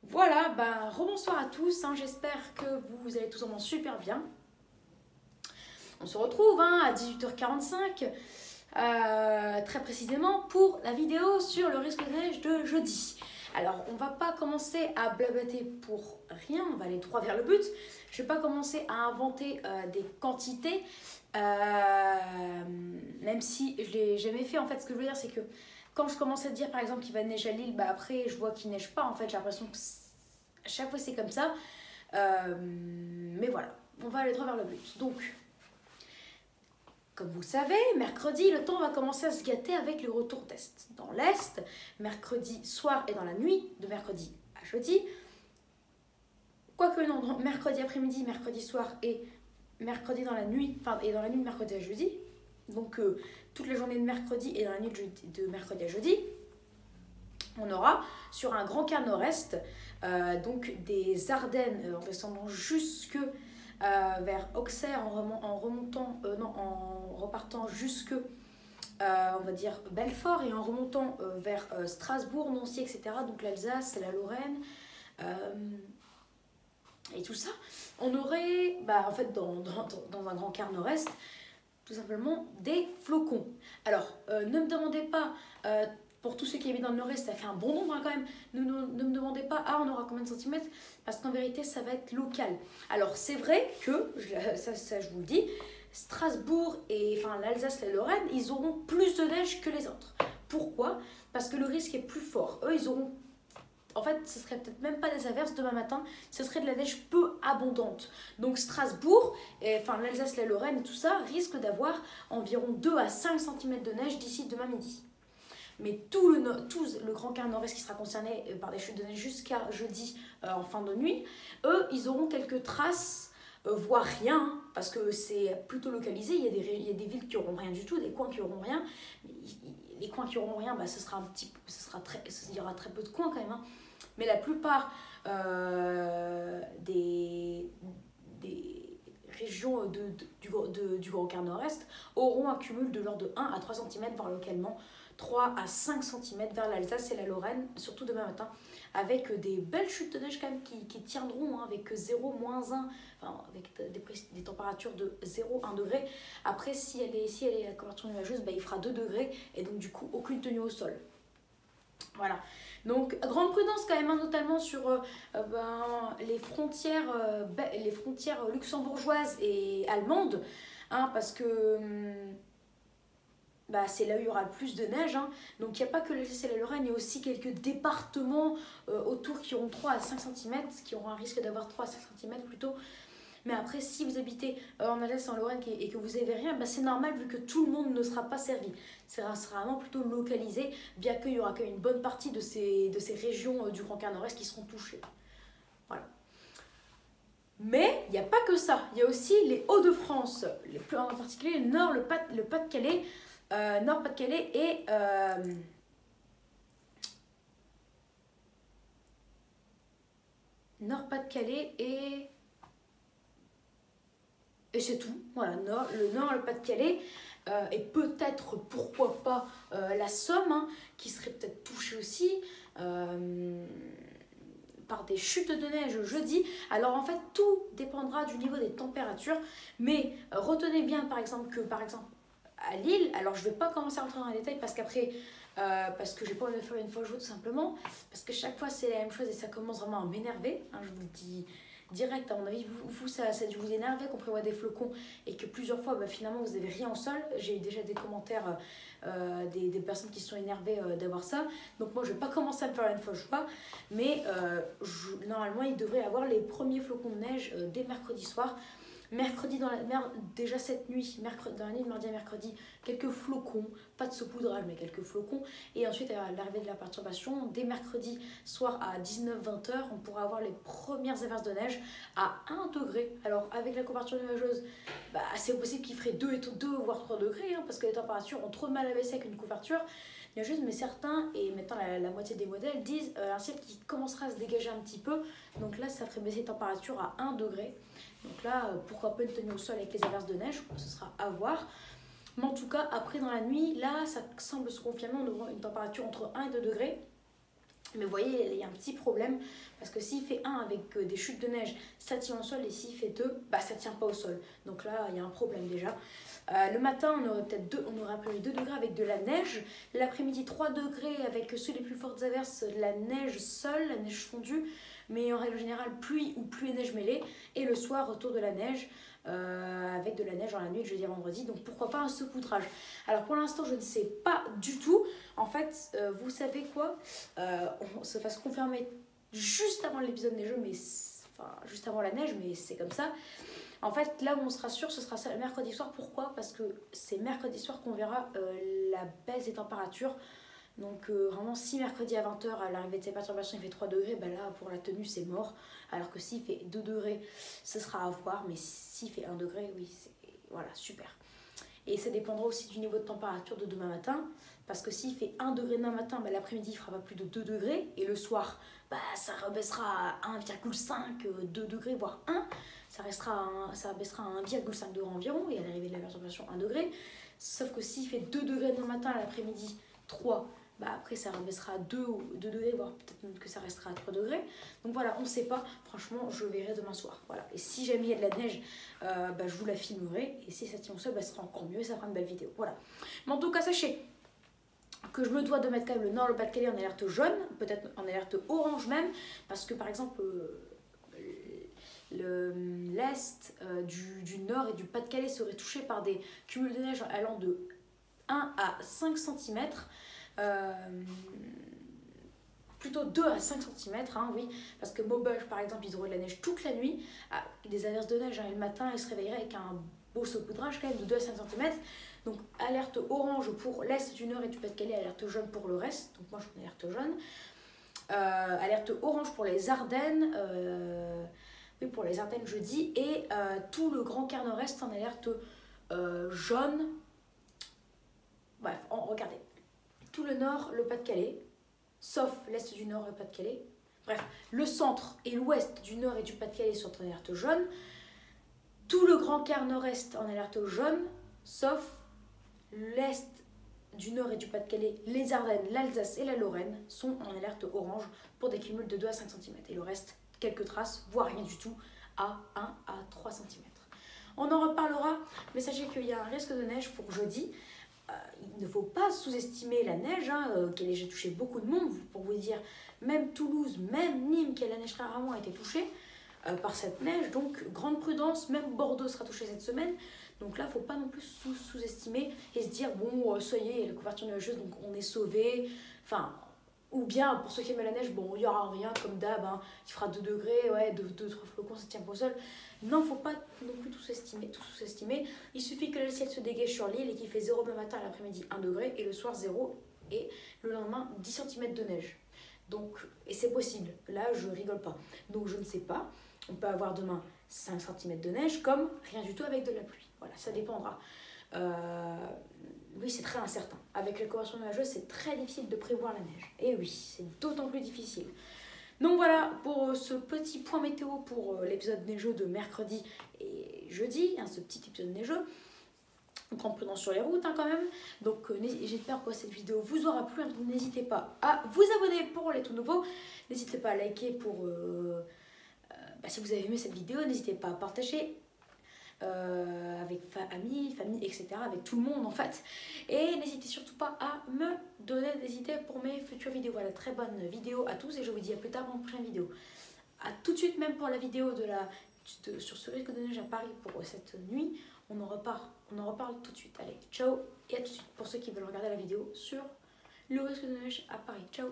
Voilà, rebonsoir à tous, j'espère que vous allez tous en super bien. On se retrouve à 18h45, très précisément pour la vidéo sur le risque de neige de jeudi. Alors, on va pas commencer à blablater pour rien, on va aller droit vers le but. Je vais pas commencer à inventer des quantités, même si je l'ai jamais fait. En fait, ce que je veux dire, c'est que quand je commence à dire par exemple qu'il va neiger à Lille, après je vois qu'il neige pas. En fait, j'ai l'impression que à chaque fois c'est comme ça. Mais voilà, on va aller droit vers le but. Donc, comme vous savez, mercredi, le temps va commencer à se gâter avec le retour d'Est. Dans l'Est, mercredi soir et dans la nuit, de mercredi à jeudi. Quoique non, mercredi après-midi, mercredi soir et mercredi dans la nuit, et dans la nuit de mercredi à jeudi. Donc, toute la journée de mercredi et dans la nuit de mercredi à jeudi, on aura sur un grand quart nord-est, donc des Ardennes en descendant jusque vers Auxerre, en repartant jusque, on va dire, Belfort, et en remontant vers Strasbourg, Nancy, etc. Donc l'Alsace, la Lorraine, et tout ça. On aurait, en fait, dans un grand quart nord-est, tout simplement des flocons. Alors, ne me demandez pas, pour tous ceux qui habitent dans le nord-est, ça fait un bon nombre quand même, ne me demandez pas, on aura combien de centimètres, parce qu'en vérité, ça va être local. Alors, c'est vrai que, ça je vous le dis, Strasbourg et l'Alsace, la Lorraine, ils auront plus de neige que les autres. Pourquoi? Parce que le risque est plus fort. Eux, ils auront... En fait, ce serait peut-être même pas des averses demain matin, ce serait de la neige peu abondante. Donc Strasbourg, l'Alsace, la Lorraine et tout ça, risquent d'avoir environ 2 à 5 cm de neige d'ici demain midi. Mais tout le grand quart nord-est qui sera concerné par des chutes de neige jusqu'à jeudi en fin de nuit, eux, ils auront quelques traces, voire rien, parce que c'est plutôt localisé. Il y a des villes qui n'auront rien du tout, des coins qui n'auront rien. Les coins qui n'auront rien, il y aura très peu de coins quand même. Mais la plupart des régions du Grand Quart Nord-Est auront un cumul de l'ordre de 1 à 3 cm, voire localement 3 à 5 cm vers l'Alsace et la Lorraine, surtout demain matin, avec des belles chutes de neige quand même qui tiendront, avec 0, moins 1, avec des températures de 0, 1 degré. Après, si elle est à couverture nuageuse, il fera 2 degrés, et donc du coup, aucune tenue au sol. Voilà. Donc, grande prudence quand même, notamment sur les frontières luxembourgeoises et allemandes, parce que c'est là où il y aura le plus de neige. Donc, il n'y a pas que l'Alsace et la Lorraine, il y a aussi quelques départements autour qui auront 3 à 5 cm, qui auront un risque d'avoir 3 à 5 cm plutôt. Mais après, si vous habitez en Alsace, en Lorraine et que vous n'avez rien, c'est normal vu que tout le monde ne sera pas servi. Ça sera vraiment plutôt localisé, bien qu'il y aura quand même une bonne partie de ces régions du Grand Quart Nord-Est qui seront touchées. Voilà. Mais il n'y a pas que ça. Il y a aussi les Hauts-de-France, en particulier le Nord, le Pas-de-Calais, Nord-Pas-de-Calais et... Nord-Pas-de-Calais et c'est tout. Voilà, le Nord, le Pas-de-Calais, et peut-être, pourquoi pas, la Somme, qui serait peut-être touchée aussi par des chutes de neige jeudi. Alors en fait, tout dépendra du niveau des températures, mais retenez bien par exemple à Lille, alors je ne vais pas commencer à rentrer dans les détails parce qu'après, parce que j'ai pas envie de faire une fois jouer tout simplement, parce que chaque fois c'est la même chose et ça commence vraiment à m'énerver, je vous le dis direct. À mon avis, vous ça a dû vous énerver qu'on prévoit des flocons et que plusieurs fois finalement vous n'avez rien au sol. J'ai eu déjà des commentaires des personnes qui se sont énervées d'avoir ça. Donc moi je vais pas commencer à me faire une fois joie, mais normalement il devrait y avoir les premiers flocons de neige dès mercredi soir. Mercredi dans la mer, déjà cette nuit, dans la nuit de mardi à mercredi, quelques flocons, pas de saupoudrage mais quelques flocons. Et ensuite à l'arrivée de la perturbation, dès mercredi soir à 19-20 h, on pourra avoir les premières averses de neige à 1 degré. Alors avec la couverture nuageuse, c'est possible qu'il ferait 2 voire 3 degrés, parce que les températures ont trop de mal à baisser avec une couverture nuageuse, mais certains, et maintenant la moitié des modèles, disent un ciel qui commencera à se dégager un petit peu. Donc là ça ferait baisser les températures à 1 degré. Donc là, pourquoi pas une tenue au sol avec les averses de neige, ce sera à voir. Mais en tout cas, après dans la nuit, là, ça semble se confirmer, on aura une température entre 1 et 2 degrés. Mais vous voyez, il y a un petit problème parce que s'il fait 1 avec des chutes de neige, ça tient au sol, et s'il fait 2, bah ça tient pas au sol. Donc là, il y a un problème déjà. Le matin, on aurait peut-être on aurait prévu 2 degrés avec de la neige. L'après-midi, 3 degrés avec sous les plus fortes averses, de la neige seule, la neige fondue. Mais en règle générale, pluie ou pluie et neige mêlée. Et le soir, retour de la neige. Avec de la neige dans la nuit de jeudi à vendredi, donc pourquoi pas un saupoudrage. Alors pour l'instant je ne sais pas du tout, en fait vous savez quoi, on se fasse confirmer juste avant l'épisode neigeux, mais enfin juste avant la neige, mais c'est comme ça. En fait là où on sera sûr, ce sera ça, mercredi soir. Pourquoi? Parce que c'est mercredi soir qu'on verra la baisse des températures. Donc vraiment si mercredi à 20 h à l'arrivée de ces perturbations il fait 3 degrés, ben là pour la tenue c'est mort. Alors que s'il fait 2 degrés ce sera à voir, mais s'il fait 1 degré, oui c'est voilà, super. Et ça dépendra aussi du niveau de température de demain matin, parce que s'il fait 1 degré demain matin, ben, l'après-midi il fera pas plus de 2 degrés, et le soir bah, ça rebaissera à 1,5, 2 degrés, voire 1, ça baissera à 1,5 degré environ, et à l'arrivée de la perturbation 1 degré. Sauf que s'il fait 2 degrés demain matin, l'après-midi 3, bah après ça rebaissera à 2 degrés, voire peut-être même que ça restera à 3 degrés. Donc voilà, on ne sait pas, franchement je verrai demain soir. Voilà. Et si jamais il y a de la neige, bah, je vous la filmerai, et si ça tient au sol, bah, ce sera encore mieux, ça fera une belle vidéo. Voilà. Mais en tout cas, sachez que je me dois de mettre quand même le Nord, le Pas-de-Calais en alerte jaune, peut-être en alerte orange même, parce que par exemple l'Est du Nord et du Pas-de-Calais serait touché par des cumuls de neige allant de 1 à 5 cm. Plutôt 2 à 5 cm, hein, oui, parce que Maubeuge par exemple ils auraient de la neige toute la nuit, des averses de neige, hein, et le matin ils se réveilleraient avec un beau saupoudrage quand même de 2 à 5 cm. Donc alerte orange pour l'Est du Nord et du Pas-de-Calais, alerte jaune pour le reste, donc moi je suis en alerte jaune. Alerte orange pour les Ardennes, oui, pour les Ardennes jeudi, et tout le Grand Quart Nord-Est en alerte jaune. Bref, regardez, tout le Nord, le Pas-de-Calais, sauf l'Est du Nord et le Pas-de-Calais. Bref, le centre et l'Ouest du Nord et du Pas-de-Calais sont en alerte jaune. Tout le Grand Quart Nord-Est en alerte jaune, sauf l'Est du Nord et du Pas-de-Calais, les Ardennes, l'Alsace et la Lorraine sont en alerte orange pour des cumuls de 2 à 5 cm. Et le reste, quelques traces, voire rien du tout, à 1 à 3 cm. On en reparlera, mais sachez qu'il y a un risque de neige pour jeudi. Il ne faut pas sous-estimer la neige, hein, qui a déjà touché beaucoup de monde, pour vous dire. Même Toulouse, même Nîmes, qui a la neige très rarement, a été touchée par cette neige. Donc, grande prudence, même Bordeaux sera touché cette semaine. Donc là, il ne faut pas non plus sous-estimer et se dire, bon, ça y est, la couverture neigeuse, donc on est sauvé. Enfin, ou bien, pour ceux qui aiment la neige, bon, il n'y aura rien, comme d'hab, hein, il fera 2 degrés, ouais, 2-3 flocons, ça tient pas au sol. Non, il ne faut pas non plus tout sous-estimer. Il suffit que le ciel se dégage sur l'île et qu'il fait 0 le matin, l'après-midi 1 degré, et le soir 0, et le lendemain 10 cm de neige. Donc, et c'est possible, là je rigole pas. Donc je ne sais pas, on peut avoir demain 5 cm de neige, comme rien du tout avec de la pluie. Voilà, ça dépendra. Oui, c'est très incertain. Avec la couverture neigeuse, c'est très difficile de prévoir la neige. Et oui, c'est d'autant plus difficile. Donc voilà pour ce petit point météo pour l'épisode neigeux de mercredi et jeudi, hein, ce petit épisode neigeux. Grande prudence sur les routes, hein, quand même. Donc j'espère que cette vidéo vous aura plu. N'hésitez pas à vous abonner pour les tout nouveaux. N'hésitez pas à liker pour si vous avez aimé cette vidéo. N'hésitez pas à partager avec amis, famille, etc. Avec tout le monde en fait. Et n'hésitez surtout pas à me donner des idées pour mes futures vidéos. Voilà, très bonne vidéo à tous et je vous dis à plus tard dans une prochaine vidéo. À tout de suite, même pour la vidéo sur ce risque de neige à Paris pour cette nuit. On en reparle tout de suite. Allez, ciao et à tout de suite pour ceux qui veulent regarder la vidéo sur le risque de neige à Paris. Ciao.